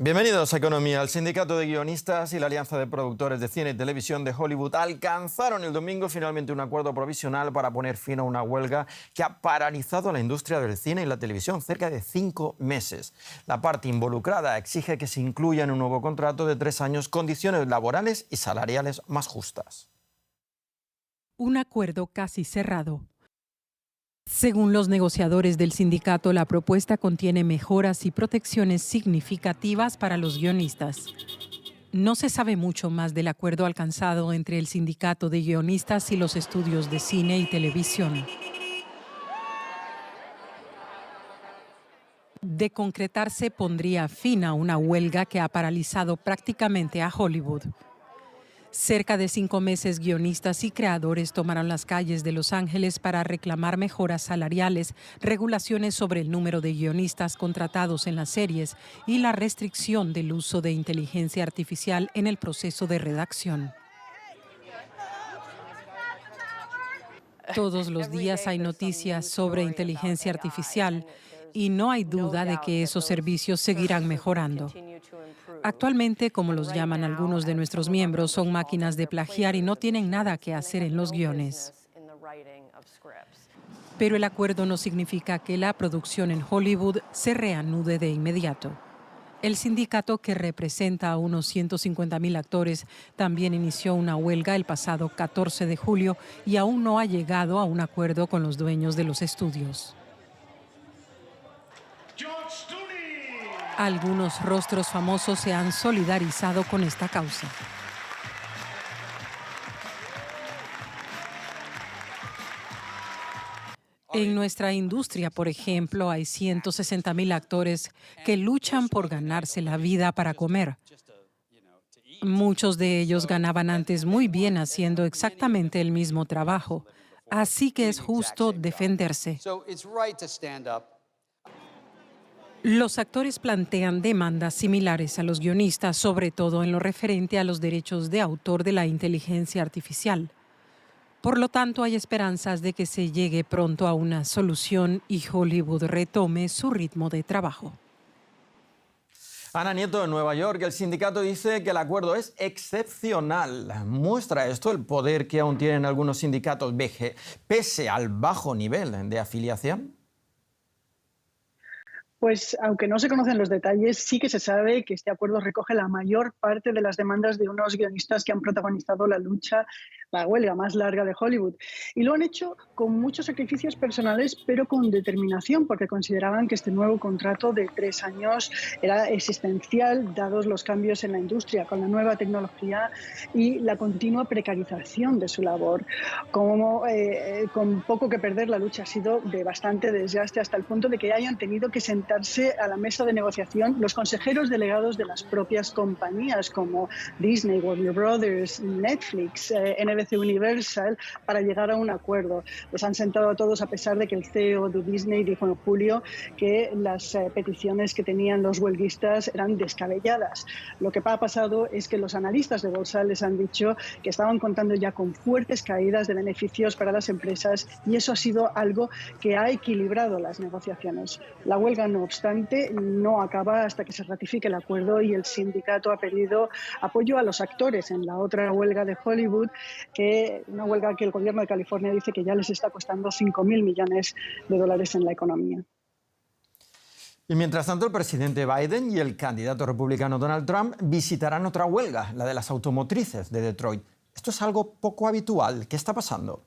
Bienvenidos a Economía. El Sindicato de Guionistas y la Alianza de Productores de Cine y Televisión de Hollywood alcanzaron el domingo finalmente un acuerdo provisional para poner fin a una huelga que ha paralizado a la industria del cine y la televisión cerca de 5 meses. La parte involucrada exige que se incluya en un nuevo contrato de 3 años condiciones laborales y salariales más justas. Un acuerdo casi cerrado. Según los negociadores del sindicato, la propuesta contiene mejoras y protecciones significativas para los guionistas. No se sabe mucho más del acuerdo alcanzado entre el sindicato de guionistas y los estudios de cine y televisión. De concretarse, pondría fin a una huelga que ha paralizado prácticamente a Hollywood. Cerca de 5 meses, guionistas y creadores tomaron las calles de Los Ángeles para reclamar mejoras salariales, regulaciones sobre el número de guionistas contratados en las series y la restricción del uso de inteligencia artificial en el proceso de redacción. Todos los días hay noticias sobre inteligencia artificial y no hay duda de que esos servicios seguirán mejorando. Actualmente, como los llaman algunos de nuestros miembros, son máquinas de plagiar y no tienen nada que hacer en los guiones. Pero el acuerdo no significa que la producción en Hollywood se reanude de inmediato. El sindicato, que representa a unos 150,000 actores, también inició una huelga el pasado 14 de julio y aún no ha llegado a un acuerdo con los dueños de los estudios. Algunos rostros famosos se han solidarizado con esta causa. En nuestra industria, por ejemplo, hay 160,000 actores que luchan por ganarse la vida para comer. Muchos de ellos ganaban antes muy bien haciendo exactamente el mismo trabajo. Así que es justo defenderse. Los actores plantean demandas similares a los guionistas, sobre todo en lo referente a los derechos de autor de la inteligencia artificial. Por lo tanto, hay esperanzas de que se llegue pronto a una solución y Hollywood retome su ritmo de trabajo. Ana Nieto, en Nueva York, el sindicato dice que el acuerdo es excepcional. ¿Muestra esto el poder que aún tienen algunos sindicatos pese al bajo nivel de afiliación? Pues aunque no se conocen los detalles, sí que se sabe que este acuerdo recoge la mayor parte de las demandas de unos guionistas que han protagonizado la huelga más larga de Hollywood. Y lo han hecho con muchos sacrificios personales, pero con determinación, porque consideraban que este nuevo contrato de 3 años era existencial, dados los cambios en la industria, con la nueva tecnología y la continua precarización de su labor. Con poco que perder, la lucha ha sido de bastante desgaste, hasta el punto de que hayan tenido que sentarse a la mesa de negociación los consejeros delegados de las propias compañías como Disney, Warner Brothers, Netflix, NBC Universal, para llegar a un acuerdo. Los han sentado a todos, a pesar de que el CEO de Disney dijo en julio que las peticiones que tenían los huelguistas eran descabelladas. Lo que ha pasado es que los analistas de bolsa les han dicho que estaban contando ya con fuertes caídas de beneficios para las empresas, y eso ha sido algo que ha equilibrado las negociaciones. La huelga, no obstante, no acaba hasta que se ratifique el acuerdo, y el sindicato ha pedido apoyo a los actores en la otra huelga de Hollywood, una huelga que el gobierno de California dice que ya les está costando 5.000 millones de dólares en la economía. Y mientras tanto, el presidente Biden y el candidato republicano Donald Trump visitarán otra huelga, la de las automotrices de Detroit. Esto es algo poco habitual. ¿Qué está pasando?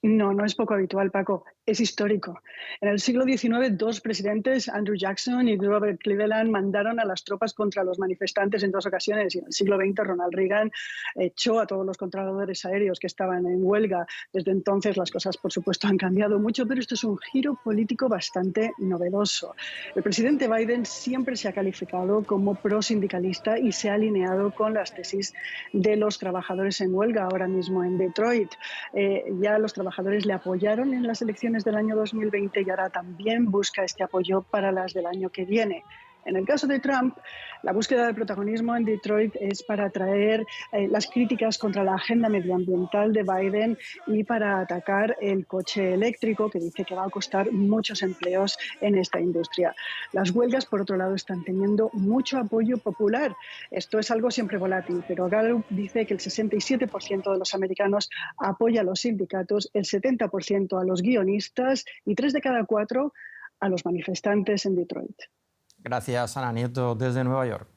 No, no es poco habitual, Paco. Es histórico. En el siglo XIX, 2 presidentes, Andrew Jackson y Grover Cleveland, mandaron a las tropas contra los manifestantes en 2 ocasiones. Y en el siglo XX, Ronald Reagan echó a todos los controladores aéreos que estaban en huelga. Desde entonces, las cosas, por supuesto, han cambiado mucho, pero esto es un giro político bastante novedoso. El presidente Biden siempre se ha calificado como prosindicalista y se ha alineado con las tesis de los trabajadores en huelga ahora mismo en Detroit. Ya los trabajadores le apoyaron en las elecciones del año 2020 y ahora también busca este apoyo para las del año que viene. En el caso de Trump, la búsqueda de protagonismo en Detroit es para atraer las críticas contra la agenda medioambiental de Biden y para atacar el coche eléctrico, que dice que va a costar muchos empleos en esta industria. Las huelgas, por otro lado, están teniendo mucho apoyo popular. Esto es algo siempre volátil, pero Gallup dice que el 67% de los americanos apoya a los sindicatos, el 70% a los guionistas y 3 de cada 4 a los manifestantes en Detroit. Gracias, Ana Nieto, desde Nueva York.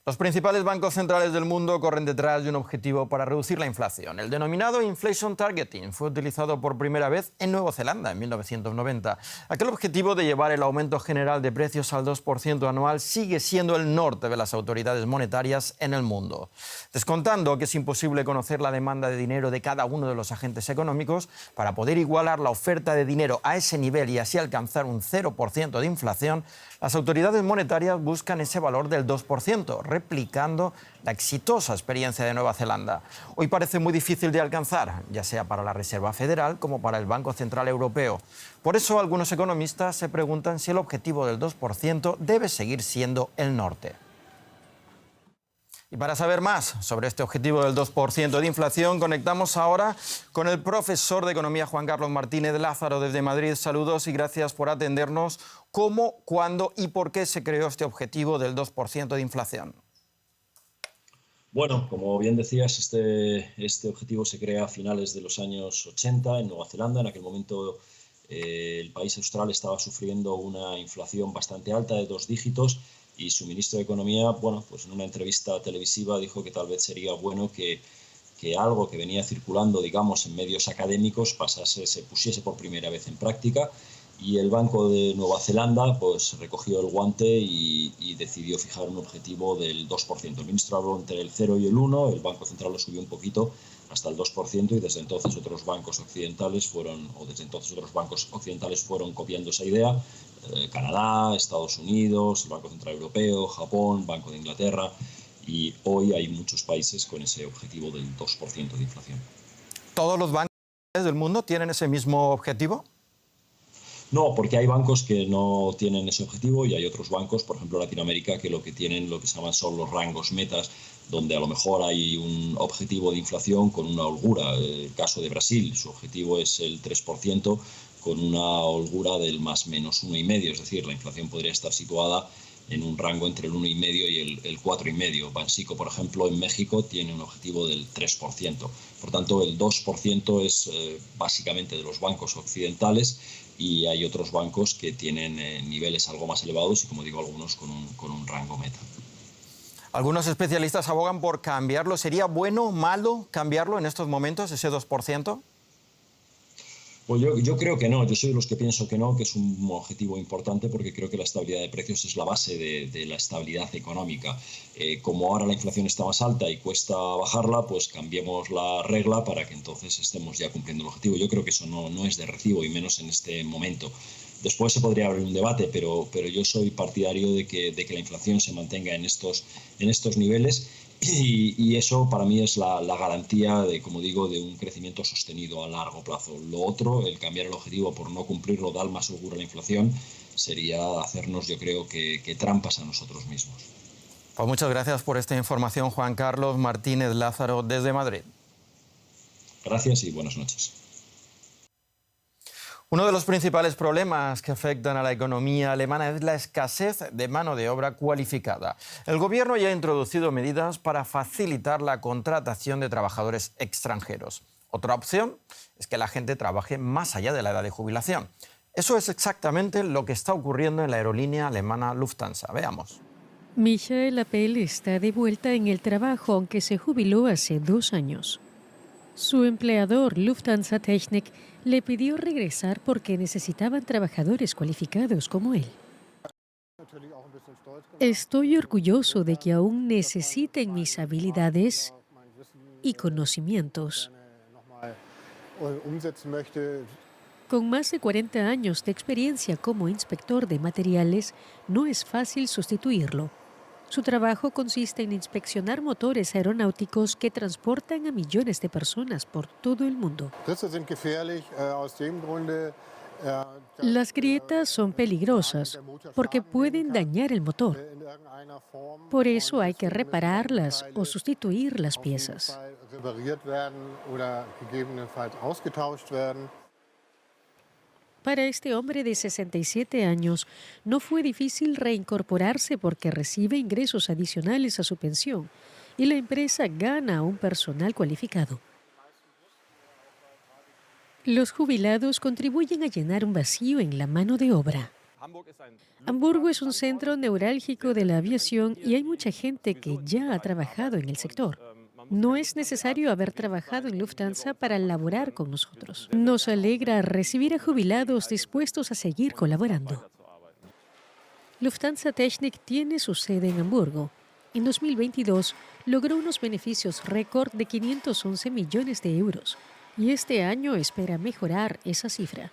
Los principales bancos centrales del mundo corren detrás de un objetivo para reducir la inflación. El denominado Inflation Targeting fue utilizado por primera vez en Nueva Zelanda en 1990. Aquel objetivo de llevar el aumento general de precios al 2% anual sigue siendo el norte de las autoridades monetarias en el mundo. Descontando que es imposible conocer la demanda de dinero de cada uno de los agentes económicos, para poder igualar la oferta de dinero a ese nivel y así alcanzar un 0% de inflación, las autoridades monetarias buscan ese valor del 2%, replicando la exitosa experiencia de Nueva Zelanda. Hoy parece muy difícil de alcanzar, ya sea para la Reserva Federal como para el Banco Central Europeo. Por eso algunos economistas se preguntan si el objetivo del 2% debe seguir siendo el norte. Y para saber más sobre este objetivo del 2% de inflación, conectamos ahora con el profesor de Economía Juan Carlos Martínez Lázaro desde Madrid. Saludos y gracias por atendernos. ¿Cómo, cuándo y por qué se creó este objetivo del 2% de inflación? Bueno, como bien decías, este objetivo se crea a finales de los años 80 en Nueva Zelanda. En aquel momento el país austral estaba sufriendo una inflación bastante alta de 2 dígitos. Y su ministro de Economía, bueno, pues en una entrevista televisiva dijo que tal vez sería bueno que algo que venía circulando, digamos, en medios académicos se pusiese por primera vez en práctica. Y el Banco de Nueva Zelanda pues recogió el guante y decidió fijar un objetivo del 2%. El ministro habló entre el 0 y el 1, el Banco Central lo subió un poquito hasta el 2% y desde entonces otros bancos occidentales fueron copiando esa idea. Canadá, Estados Unidos, el Banco Central Europeo, Japón, Banco de Inglaterra, y hoy hay muchos países con ese objetivo del 2% de inflación. ¿Todos los bancos del mundo tienen ese mismo objetivo? No, porque hay bancos que no tienen ese objetivo y hay otros bancos, por ejemplo Latinoamérica, que lo que tienen lo que se llaman son los rangos metas, donde a lo mejor hay un objetivo de inflación con una holgura. El caso de Brasil, su objetivo es el 3%, con una holgura del más menos 1,5, es decir, la inflación podría estar situada en un rango entre el 1,5 y el 4,5. Banxico, por ejemplo, en México tiene un objetivo del 3%. Por tanto, el 2% es básicamente de los bancos occidentales y hay otros bancos que tienen niveles algo más elevados y, como digo, algunos con un rango meta. Algunos especialistas abogan por cambiarlo. ¿Sería bueno o malo cambiarlo en estos momentos, ese 2%? Pues yo creo que no, yo soy de los que pienso que no, que es un objetivo importante porque creo que la estabilidad de precios es la base de la estabilidad económica. Como ahora la inflación está más alta y cuesta bajarla, pues cambiemos la regla para que entonces estemos ya cumpliendo el objetivo. Yo creo que eso no es de recibo y menos en este momento. Después se podría abrir un debate, pero yo soy partidario de que la inflación se mantenga en estos niveles. Y eso para mí es la garantía de, como digo, de un crecimiento sostenido a largo plazo. Lo otro, el cambiar el objetivo por no cumplirlo, dar más seguro a la inflación, sería hacernos, yo creo, que trampas a nosotros mismos. Pues muchas gracias por esta información, Juan Carlos Martínez Lázaro, desde Madrid. Gracias y buenas noches. Uno de los principales problemas que afectan a la economía alemana es la escasez de mano de obra cualificada. El gobierno ya ha introducido medidas para facilitar la contratación de trabajadores extranjeros. Otra opción es que la gente trabaje más allá de la edad de jubilación. Eso es exactamente lo que está ocurriendo en la aerolínea alemana Lufthansa. Veamos. Michael Appel está de vuelta en el trabajo, aunque se jubiló hace 2 años. Su empleador, Lufthansa Technik, le pidió regresar porque necesitaban trabajadores cualificados como él. Estoy orgulloso de que aún necesiten mis habilidades y conocimientos. Con más de 40 años de experiencia como inspector de materiales, no es fácil sustituirlo. Su trabajo consiste en inspeccionar motores aeronáuticos que transportan a millones de personas por todo el mundo. Las grietas son peligrosas porque pueden dañar el motor. Por eso hay que repararlas o sustituir las piezas. Para este hombre de 67 años, no fue difícil reincorporarse porque recibe ingresos adicionales a su pensión y la empresa gana a un personal cualificado. Los jubilados contribuyen a llenar un vacío en la mano de obra. Hamburgo es un centro neurálgico de la aviación y hay mucha gente que ya ha trabajado en el sector. No es necesario haber trabajado en Lufthansa para laborar con nosotros. Nos alegra recibir a jubilados dispuestos a seguir colaborando. Lufthansa Technik tiene su sede en Hamburgo. En 2022 logró unos beneficios récord de 511 millones de euros y este año espera mejorar esa cifra.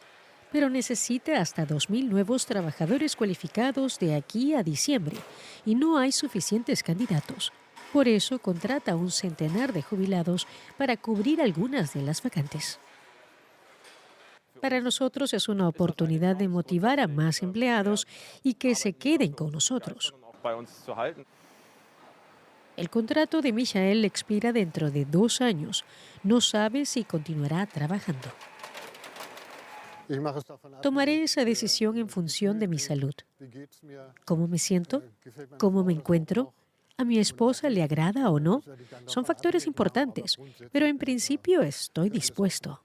Pero necesita hasta 2.000 nuevos trabajadores cualificados de aquí a diciembre y no hay suficientes candidatos. Por eso contrata a un centenar de jubilados para cubrir algunas de las vacantes. Para nosotros es una oportunidad de motivar a más empleados y que se queden con nosotros. El contrato de Michael expira dentro de 2 años. No sabe si continuará trabajando. Tomaré esa decisión en función de mi salud. ¿Cómo me siento? ¿Cómo me encuentro? ¿A mi esposa le agrada o no? Son factores importantes, pero en principio estoy dispuesto.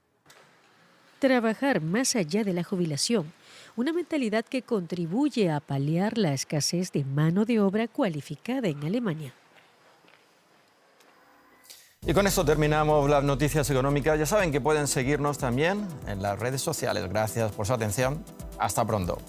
Trabajar más allá de la jubilación, una mentalidad que contribuye a paliar la escasez de mano de obra cualificada en Alemania. Y con esto terminamos las noticias económicas. Ya saben que pueden seguirnos también en las redes sociales. Gracias por su atención. Hasta pronto.